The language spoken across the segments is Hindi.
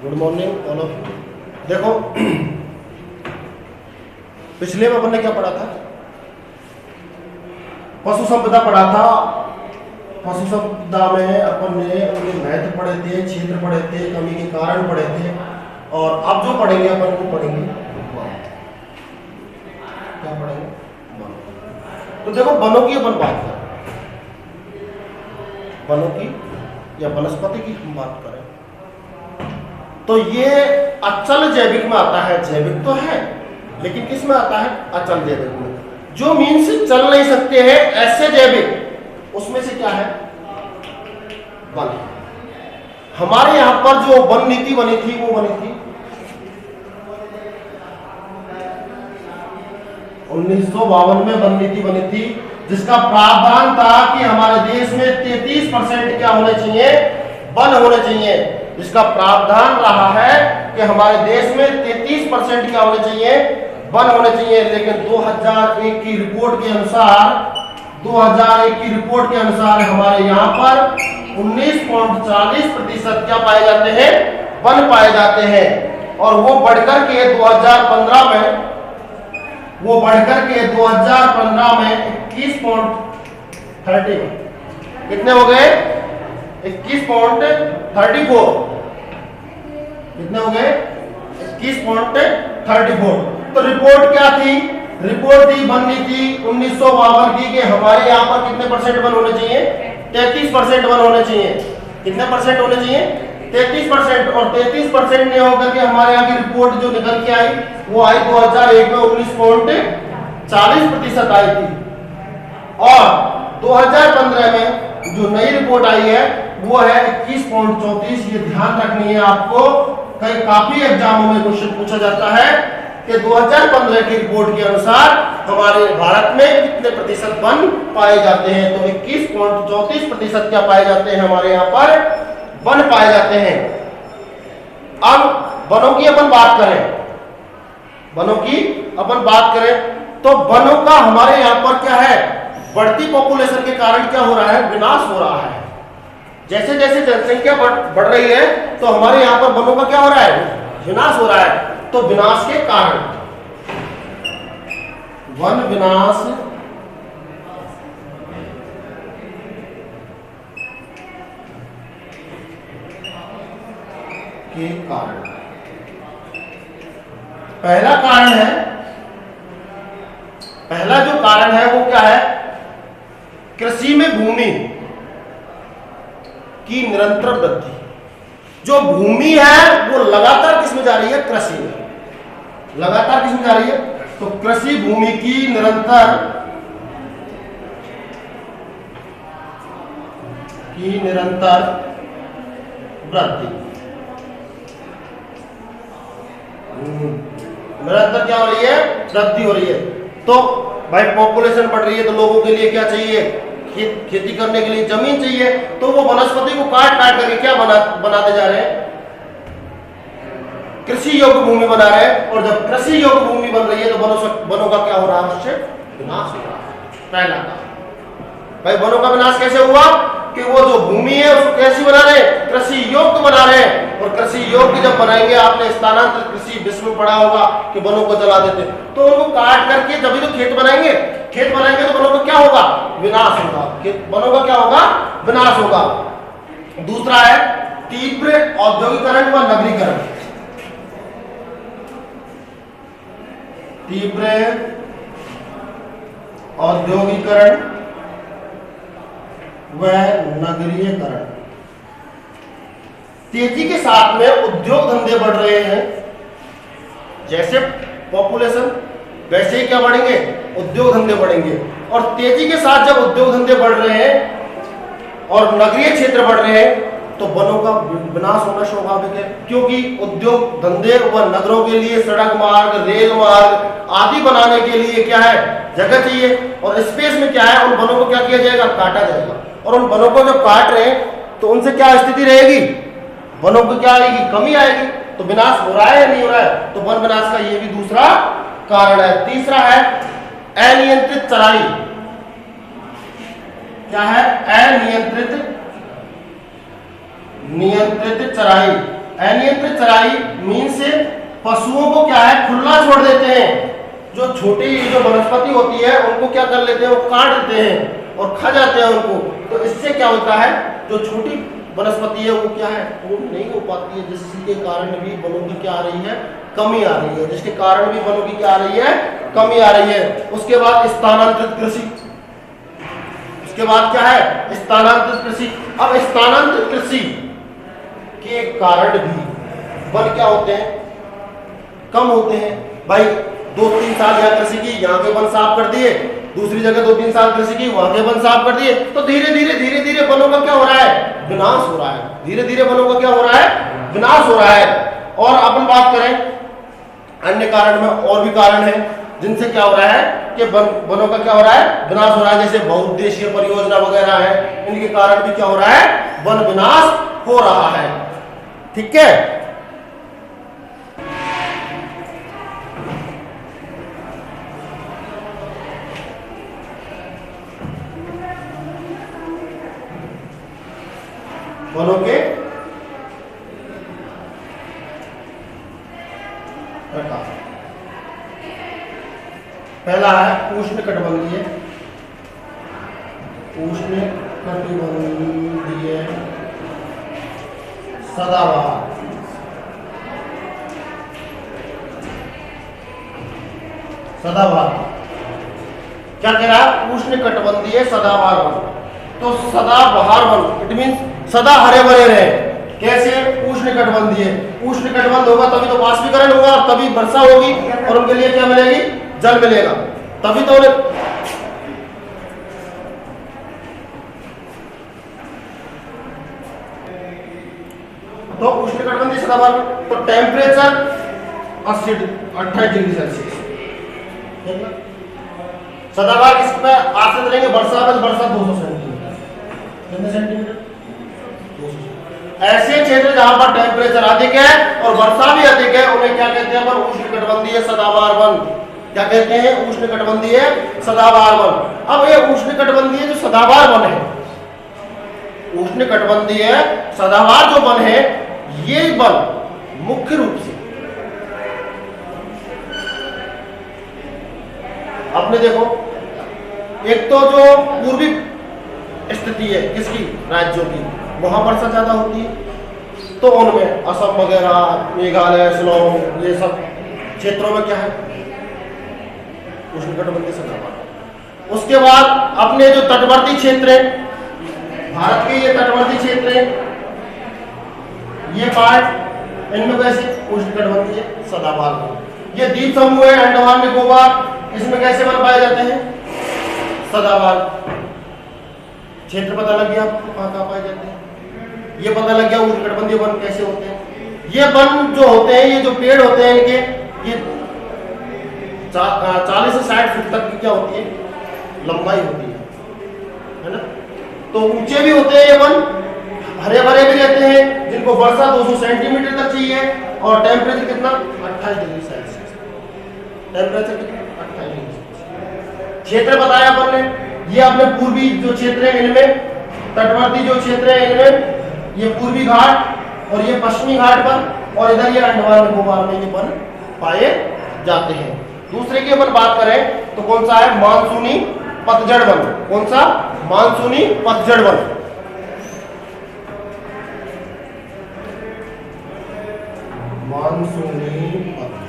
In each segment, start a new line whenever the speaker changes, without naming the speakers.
Good morning all of you. देखो पिछले में अपन ने क्या पढ़ा था? पशु संपदा पढ़ा था। पशु संपदा में अपन ने उनके महत्व पढ़े थे, क्षेत्र पढ़े थे, कमी के कारण पढ़े थे। और अब जो पढ़ेंगे अपन को पढ़ेंगे क्या पढ़ेंगे? तो देखो वनों की अपन बात करें, वनों की या वनस्पति की हम बात करें तो ये अचल जैविक में आता है। जैविक तो है लेकिन किस में आता है? अचल जैविक में। जो मीन से चल नहीं सकते हैं ऐसे जैविक, उसमें से क्या है? वन। हमारे यहां पर जो वन नीति बनी थी वो बनी थी 1952 में वन नीति बनी थी, जिसका प्रावधान था कि हमारे देश में 33% क्या होने चाहिए? वन होने चाहिए। इसका प्रावधान रहा है कि हमारे देश में 33% क्या होने चाहिए? वन होने चाहिए। लेकिन 2001 की रिपोर्ट के अनुसार 2001 की रिपोर्ट के अनुसार हमारे यहाँ पर 19.40% क्या पाए जाते हैं? वन पाए जाते हैं। और वो बढ़कर के 2015 में 21.30 कितने हो गए? 21.34। कितने हो गए? 21.34। तो रिपोर्ट क्या थी? रिपोर्ट थी वन नीति 1952 की कि हमारे यहाँ पर कितने परसेंट वन होने चाहिए? 33% वन होने चाहिए। कितने परसेंट होने चाहिए? 33%। और 33% नहीं होकर के हमारे यहाँ की रिपोर्ट जो निकल के आई वो आई 2001 में 19.40% आई थी। और 2015 में जो नई रिपोर्ट आई है वो है 21.34। ये ध्यान रखनी है आपको, कई काफी एग्जामों में क्वेश्चन पूछा जाता है कि 2015 की रिपोर्ट के अनुसार हमारे भारत में कितने प्रतिशत वन पाए जाते हैं? तो 21.34% क्या पाए जाते हैं? हमारे यहाँ पर वन पाए जाते हैं। अब वनों की अपन बात करें, वनों की अपन बात करें तो वनों का हमारे यहाँ पर क्या है? बढ़ती पॉपुलेशन के कारण क्या हो रहा है? विनाश हो रहा है। जैसे जैसे जनसंख्या बढ़ रही है तो हमारे यहाँ पर वनों का क्या हो रहा है? विनाश हो रहा है। तो विनाश के कारण, वन विनाश के कारण, पहला कारण है, पहला जो कारण है वो क्या है? कृषि में भूमि की निरंतर वृद्धि। जो भूमि है वो लगातार किस में जा रही है? कृषि में। लगातार किस में जा रही है? तो कृषि भूमि की निरंतर वृद्धि। निरंतर क्या हो रही है? वृद्धि हो रही है। तो भाई पॉपुलेशन बढ़ रही है तो लोगों के लिए क्या चाहिए? खेती करने के लिए जमीन चाहिए। तो वो वनस्पति को काट काट करके क्या बनाते जा रहे हैं? कृषि योग्य भूमि बना रहे हैं। और जब कृषि योग्य भूमि बन रही है तो वनों का क्या हो रहा है? उससे विनाश हो रहा है। पहला भाई वनों का विनाश कैसे हुआ? कि वो जो भूमि है उसको कैसी बना रहे हैं? कृषि योग्य बना रहे हैं। और कृषि योग्य जब बनाएंगे, आपने स्थानांतरित कृषि विश्व में पढ़ा होगा कि वनों को जला देते, तो उनको काट करके जब भी तो खेत बनाएंगे। खेत बनाएंगे तो वनों का क्या होगा? विनाश होगा। वनों का क्या होगा? विनाश होगा। दूसरा है तीव्र औद्योगिकरण व नगरीकरण। तीव्र औद्योगिकरण व नगरीकरण। तेजी के साथ में उद्योग धंधे बढ़ रहे हैं। जैसे पॉपुलेशन वैसे ही क्या बढ़ेंगे? उद्योग धंधे बढ़ेंगे। और तेजी के साथ जब उद्योग धंधे बढ़ रहे हैं और नगरीय क्षेत्र बढ़ रहे हैं तो वनों का विनाश होना स्वाभाविक है। क्योंकि उद्योग धंधे व नगरों के लिए सड़क मार्ग, रेल मार्ग आदि बनाने के लिए क्या है? जगह चाहिए। और स्पेस में क्या है? उन वनों को क्या किया जाएगा? काटा जाएगा। और उन वनों को जब काट रहे हैं तो उनसे क्या स्थिति रहेगी? वनों की क्या आएगी? कमी आएगी। तो विनाश हो रहा है या नहीं हो रहा है? तो वन विनाश का ये भी दूसरा कारण है। तीसरा है अनियंत्रित चराई। क्या है? अनियंत्रित चराई। अनियंत्रित चराई मीन से पशुओं को क्या है खुला छोड़ देते हैं। जो छोटी जो वनस्पति होती है उनको क्या कर लेते हैं, वो काट देते हैं और खा जाते हैं उनको। तो इससे क्या होता है, जो छोटी वनस्पति है वो क्या है, वो नहीं हो पाती है, जिसके कारण भी वनों की क्या आ रही है, कमी आ रही है, जिसके कारण भी वनों की क्या आ रही है, कमी आ रही है। उसके बाद स्थानांतरित कृषि, उसके बाद क्या है, स्थानांतरित कृषि। अब स्थानांतरित कृषि के कारण भी वन क्या होते हैं, कम होते हैं। भाई 2-3 साल यहाँ कृषि की, यहाँ के वन साफ कर दिए, दूसरी जगह 2-3 साल कृषि की, वहां के वन साफ कर दिए, तो धीरे धीरे वनों का क्या हो रहा है, विनाश हो रहा है। धीरे धीरे वनों का क्या हो रहा है, विनाश हो रहा है। और अपन बात करें अन्य कारण में, और भी कारण है जिनसे क्या हो रहा है कि वनों का क्या हो रहा है, विनाश हो रहा है। जैसे बहुउद्देशीय परियोजना वगैरह है, इनके कारण भी क्या हो रहा है, वन विनाश हो रहा है। ठीक है। वनों के प्रकार, पहला है उष्णकटिबंधीय, उष्णकटिबंधीय सदाबहार। सदाबहार क्या कह रहा है, उष्णकटिबंधीय सदाबहार वन। तो सदाबहार वन इट मींस सदा हरे भरे रहे। कैसे, उष्णकटिबंधीय, उष्णकटिबंध होगा तभी तो वाष्पीकरण होगा और तभी वर्षा होगी और उनके लिए क्या मिलेगी, जल मिलेगा, तभी तो उन्हें। तो उष्णकटिबंधीय सदाबहार, तो टेम्परेचर 28 डिग्री सेल्सियस। सदाबहार किस पे आश्रित रहेंगे, वर्षा पे, वर्षा 200 सेंटीमीटर, कितने सेंटीमीटर, ऐसे क्षेत्र जहां पर टेम्परेचर अधिक है और वर्षा भी अधिक है उन्हें क्या कहते हैं, उष्णकटिबंधीय सदाबहार वन। क्या कहते हैं, उष्णकटिबंधीय सदाबहार वन। अब ये उष्णकटिबंधीय जो सदाबहार वन है, उष्णकटिबंधीय सदाबहार जो वन है, ये वन मुख्य रूप से आपने देखो, एक तो जो पूर्वी स्थिति है किसकी, राज्यों की, वहां वर्षा ज्यादा होती है, तो उनमें असम वगैरह, मेघालय, शिलोंग, ये सब क्षेत्रों में क्या है, उष्णकटिबंधीय सदाबहार। उसके बाद अपने जो तटवर्ती क्षेत्र है, भारत के ये तटवर्ती क्षेत्र है, ये पार्ट, इनमें कैसे, उष्णकटिबंधीय सदाबहार। ये द्वीप समूह है, अंडमान निकोबार, इसमें कैसे वन पाए जाते हैं, सदाबहार। क्षेत्र पता लग गया आपको, कहाँ पाए जाते हैं, ये पता लग गया उष्णकटिबंधीय वन कैसे होते हैं। ये वन जो होते हैं, ये जो पेड़ होते हैं इनके, ये 40 से 60 फीट तक की क्या होती है, लंबाई होती है ना। तो ऊंचे भी होते हैं ये वन, हरे भरे भी रहते हैं, जिनको वर्षा 200 सेंटीमीटर तक चाहिए, और टेम्परेचर कितना, 28 डिग्री सेल्सियस। टेम्परेचर कितना, 28 डिग्री सेल्सियस। क्षेत्र बताया अपन ने, ये अपने पूर्वी जो क्षेत्र है इनमें, तटवर्ती जो क्षेत्र है इनमें, ये पूर्वी घाट और ये पश्चिमी घाट पर, और इधर ये अंडमान निकोबार में ये वन पाए जाते हैं। दूसरे की अपन बात करें तो कौन सा है, मानसूनी पतझड़ वन। कौन सा, मानसूनी पतझड़ वन। मानसूनी पतझड़,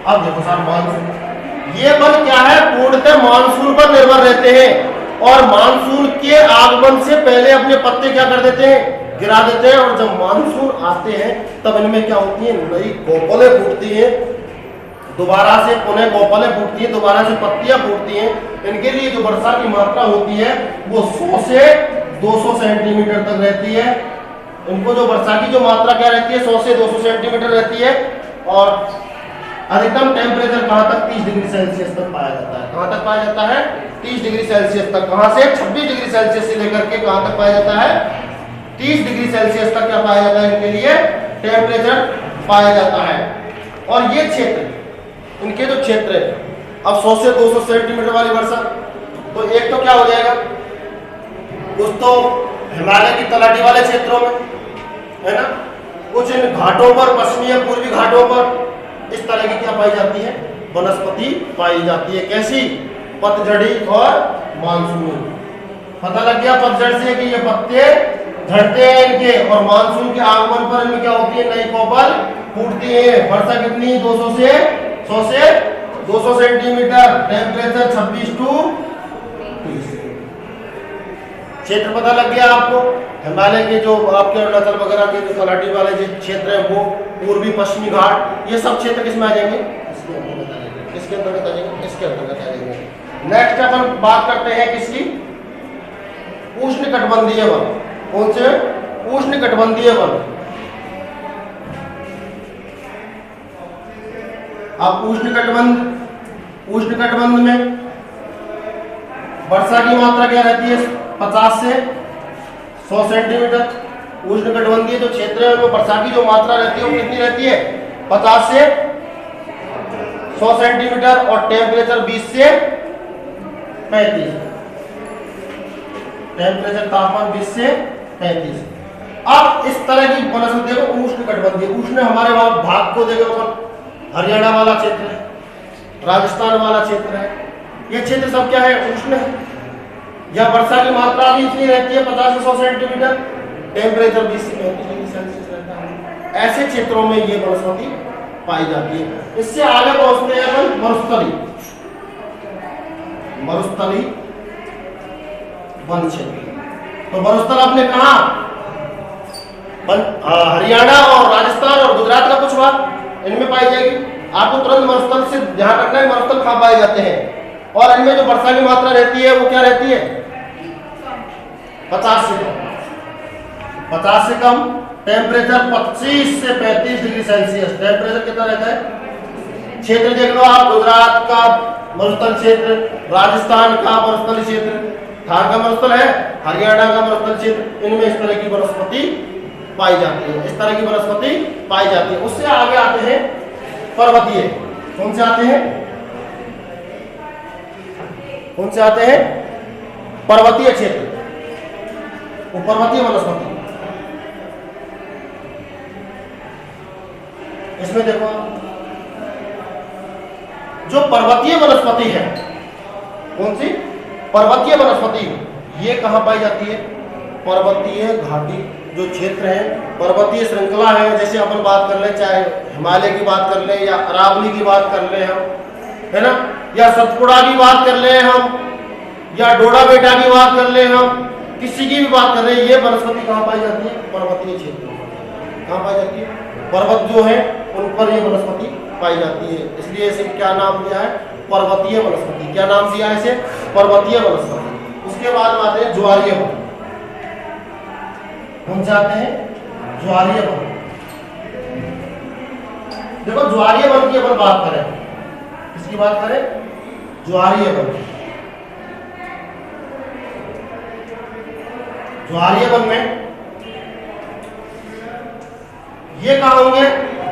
अब देखो साहब, मानसून, ये वन क्या है, पूर्णतः मानसून पर निर्भर रहते हैं और मानसून के आगमन से पहले अपने पत्ते क्या कर देते हैं, गिरा देते हैं, और जब मानसून आते हैं तब इनमें क्या होती है, नई कोपलें फूटती हैं, दोबारा से पुनः कोपलें फूटती हैं, दोबारा से पत्तियां फूटती हैं। इनके लिए जो वर्षा की मात्रा होती है वो 100 से 200 सेंटीमीटर तक रहती है। इनको जो वर्षा की जो मात्रा क्या रहती है, 100 से 200 सेंटीमीटर रहती है। और अधिकतम टेम्परेचर कहां तक, 30 डिग्री सेल्सियस तक पाया जाता है। कहां तक पाया जाता है, 30 डिग्री सेल्सियस तक। कहां से, 26 डिग्री सेल्सियस से लेकर के कहां तक पाया जाता है, 30 डिग्री सेल्सियस तक क्या पाया जाता है, इनके लिए टेम्परेचर पाया जाता है। और ये क्षेत्र, इनके जो क्षेत्र है, अब 100 से 200 सेंटीमीटर वाली वर्षा, तो एक तो क्या हो जाएगा, कुछ तो हिमालय की तलहटी वाले क्षेत्रों में, है ना, कुछ इन घाटों पर, पश्चिमी या पूर्वी घाटों पर इस तरह की क्या पाई जाती है, वनस्पति पाई जाती है। कैसी? पतझड़ी और मानसूनी। पता लग गया पतझड़ से कि ये पत्ते झड़ते हैं इनके, और मानसून के आगमन पर इनमें क्या होती है, नई कोपल फूटती है। वर्षा कितनी? 100 से 200 सेंटीमीटर। Temperature 26 to 30। क्षेत्र पता लग गया आपको। हिमालय के जो आपके अरुणाचल वगैरह के जो तलहटी वाले जो क्षेत्र है, वो पूर्वी पश्चिमी घाट, ये सब क्षेत्र किसमें आ जाएंगे? इसके अंतर्गत आ जाएंगे। किसके अंतर्गत आ जाएंगे? इसके अंतर्गत आ जाएंगे। नेक्स्ट अपन बात करते हैं किसकी? उष्णकटिबंधीय वन। कौन से? उष्णकटिबंधीय वन। अब उष्णकटिबंध में वर्षा की मात्रा क्या रहती है? 50 से 100 सेंटीमीटर। उष्णकटिबंधीय जो क्षेत्र है उनमें वर्षा की जो मात्रा रहती है वो कितनी रहती है? 50 से 100 सेंटीमीटर। और टेम्परेचर 20 से 35। टेम्परेचर, तापमान 20 से 35। अब इस तरह की वनस्पति देखो उष्णकटिबंधीय। उष्ण हमारे भाग को देखो अपन, हरियाणा वाला क्षेत्र है, राजस्थान वाला क्षेत्र है, ये क्षेत्र सब क्या है? उष्ण है। या वर्षा की मात्रा भी इतनी रहती है 50 से 100 सेंटीमीटर, टेम्परेचर 20 से 35 डिग्री सेल्सियस रहता है। ऐसे क्षेत्रों में ये वनस्पति पाई जाती है। इससे आगे पहुंचते हैं अपन मरुस्थली वन क्षेत्र। तो मरुस्थल आपने कहा हरियाणा और राजस्थान और गुजरात का कुछ भाग इनमें पाई जाएगी। आपको तुरंत मरुस्थल से ध्यान रखना है, मरुस्थल कहां पाए जाते हैं, और इनमें जो वर्षा की मात्रा रहती है वो क्या रहती है? 50 से कम। 50 से कम। टेम्परेचर 25 से 35 डिग्री सेल्सियस। टेम्परेचर कितना रहता है? क्षेत्र देख लो आप, गुजरात का मरुस्थल क्षेत्र, राजस्थान का मरुस्थल क्षेत्र, थार का मरुस्थल है, हरियाणा का मरुस्थल क्षेत्र, इनमें इस तरह की वनस्पति पाई जाती है। इस तरह की वनस्पति पाई जाती है। उससे आगे आते हैं पर्वतीय। कौन से आते हैं? कौन से आते हैं? पर्वतीय क्षेत्र, वो पर्वतीय वनस्पति। इसमें देखो जो पर्वतीय वनस्पति है, कौन सी? पर्वतीय वनस्पति, ये कहां पाई जाती है? पर्वतीय घाटी जो क्षेत्र है, पर्वतीय श्रृंखला है। जैसे अपन बात कर ले, चाहे हिमालय की बात कर ले, या अरावली की बात कर ले हम, है ना, या सतपुड़ा की बात कर ले हम, या डोडा बेटा की बात कर ले हम, किसी की भी बात कर ले, ये वनस्पति कहां पाई जाती है? पर्वतीय क्षेत्र में। कहां पाई जाती है? पर्वत जो है उन पर ये वनस्पति पाई जाती है। इसलिए इसे क्या नाम दिया है? पर्वतीय वनस्पति। क्या नाम दिया है इसे? पर्वतीय वनस्पति। उसके बाद आते हैं ज्वारीय वन। कौन से आते हैं? ज्वारीय वन। देखो ज्वारीय वन की अपन बात करें, किसकी बात करें? ज्वारीय वन। ज्वारीय वन में ये कहां होंगे?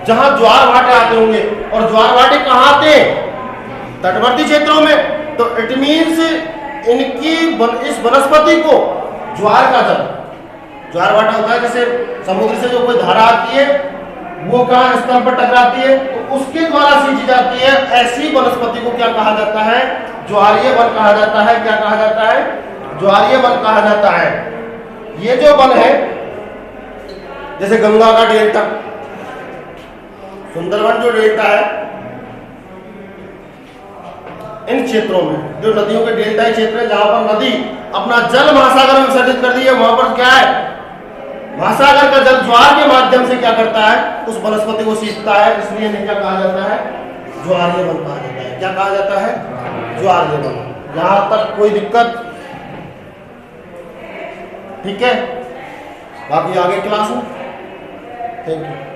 जहां ज्वार भाटे आते होंगे। और ज्वार भाटे कहां आते हैं? तटवर्ती क्षेत्रों में। तो इट मीन्स इनकी इस वनस्पति को ज्वार का जल, ज्वार भाटा होता है जैसे समुद्र से जो कोई धारा आती है वो कहां स्थल पर टकराती है तो उसके द्वारा सींची जाती है। ऐसी वनस्पति को क्या कहा जाता है? ज्वारीय वन कहा जाता है। क्या कहा जाता है? ज्वारीय वन कहा जाता है। ये जो वन है, जैसे गंगा का डेल्टा, सुंदरवन जो डेल्टा है, इन क्षेत्रों में जो नदियों के डेल्टाई क्षेत्र है, जहां पर नदी अपना जल महासागर में विसर्जित कर दी है, वहां पर क्या है? महासागर का जल ज्वार के माध्यम से क्या करता है? उस वनस्पति को सींचता है। इसलिए इन्हें क्या कहा जाता है? ज्वारीय वन कहा जाता है। क्या कहा जाता है? ज्वारीय वन। यहां तक कोई दिक्कत? ठीक है, बाकी आगे क्लास में। Thank you.